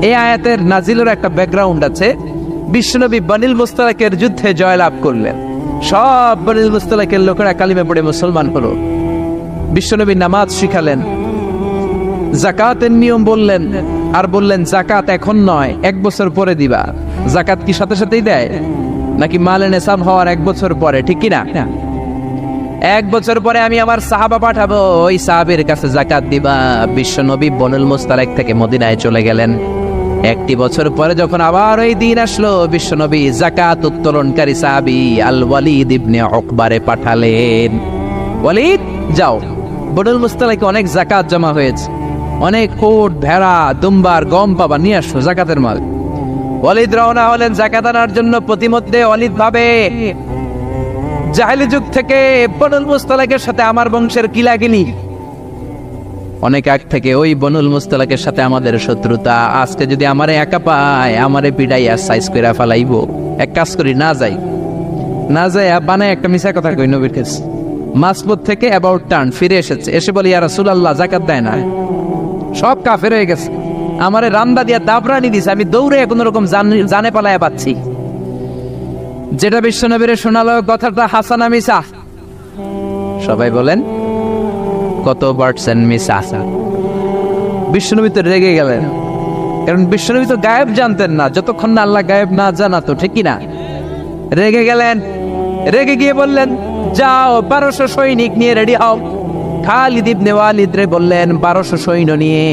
এই আয়াতের নাজিলের একটা ব্যাকগ্রাউন্ড আছে। বিশ্বনবী বানিল মুস্তালাকের যুদ্ধে জয়লাভ করলেন, সব বানিল মুস্তালাকের লোকেরা কালিমা পড়ে মুসলমান হলো। বিশ্বনবী নামাজ শিখালেন, যাকাতের নিয়ম বললেন, আর বললেন যাকাত এখন নয়, 1 বছর পরে দিবা। যাকাত কি সাথে সাথেই দেয় নাকি মালে নেসাব হওয়ার 1 বছর পরে, ঠিক কিনা? 1 বছর পরে আমি আমার সাহাবা পাঠাবো, ওই সাহাবের কাছে যাকাত দিবা। বিশ্বনবী বনুল মুস্তালাক থেকে মদিনায় চলে গেলেন। 1 বছর পরে যখন আবার ওই দিন আসলো, বিশ্বনবী যাকাত উত্তোলনকারী সাহাবী আল ওয়ালিদ ইবনে উকবারে পাঠালেন, ওয়ালিদ যাও, বনুল মুস্তালাকে অনেক যাকাত জমা হয়েছে, অনেক কোট, ভেড়া, দুম্বার, গম পাবা, নিয়ে আসো যাকাতের মাল। ওয়ালিদ রওনা হলেন যাকাত আনার জন্য। প্রতিমধ্যে ওয়ালিদ ভাবে, জাহেলি যুগ থেকে বনুল মুস্তালাকের সাথে আমার বংশের কিলাকিলি, অনেক আগ থেকে ওই বনুল মুস্তালাকের সাথে আমাদের শত্রুতা। আজকে যদি আমারে একা পায়, আমারে পিড়াইয়া সাইজ কইরা ফেলাইবো। এক কাজ করি, না যাই, না যাই বানায় একটা মিছা কথা কই নবীর কাছে। মাসবুদ থেকে অ্যাবাউট টার্ন ফিরে এসেছে, এসে বলি ইয়া রাসূলুল্লাহ যাকাত দেয় না, সব কাফের হয়ে গেছে, আমারে রামদা দিয়া দাবরানি দিছে, আমি দৌড়ে কোন রকম জানে পালায়া পাচ্ছি। যেটা বিশ্বনবীরে শোনালো কথাটা হাসানা মিছা? সবাই বলেন কত পার্সেন্ট মিছা? বিশ্বনবী তো রেগে গেলেন, কারণ বিশ্বনবী তো গায়েব জানতেন না, যতক্ষণ না আল্লাহ গায়েব না জানাতো, ঠিক কিনা? রেগে গেলেন, রেগে গিয়ে বললেন, যাও 1200 সৈনিক নিয়ে রেডি হও। খালিদ ইবনে ওয়ালিদ রে বললেন, 1200 সৈন্য নিয়ে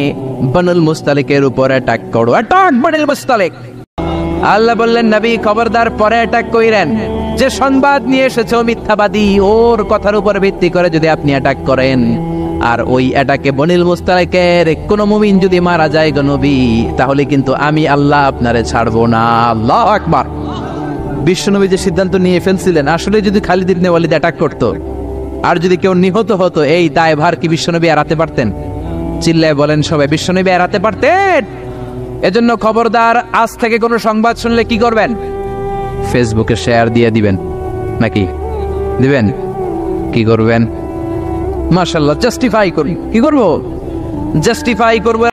বনুল মুস্তালিকের উপর অ্যাটাক করো, অ্যাটাক বনুল মুস্তালিক। আল্লাহ বললেন, নবী খবরদার, পরে অ্যাটাক কইরেন, যে সংবাদ নিয়ে এসেছে ও মিথ্যাবাদী, ওর কথার উপর ভিত্তি করে যদি আপনি অ্যাটাক করেন, আর ওই অ্যাটাকে বনুল মুস্তালিকের কোন মুমিন যদি মারা যায় গো নবী, তাহলে কিন্তু আমি আল্লাহ আপনারে ছাড়বো না। আল্লাহু আকবার। বিশ্বনবী যে সিদ্ধান্ত নিয়ে ফেলছিলেন, আসলে যদি খালিদ ইবনে ওয়ালিদ অ্যাটাক করতো আর যদি কেউ নিহত হতো, এই দায়ভার কি বিশ্বনবী এড়াতে পারতেন? চিল্লায় বলেন সবাই, বিশ্বনবী এড়াতে পারতেন? এজন্য খবরদার, আজ থেকে কোনো সংবাদ শুনলে কি করবেন? ফেসবুকে শেয়ার দিয়ে দিবেন, নাকি দিবেন? কি করবেন? মাশাআল্লাহ, জাস্টিফাই করি। কি করব? জাস্টিফাই করব।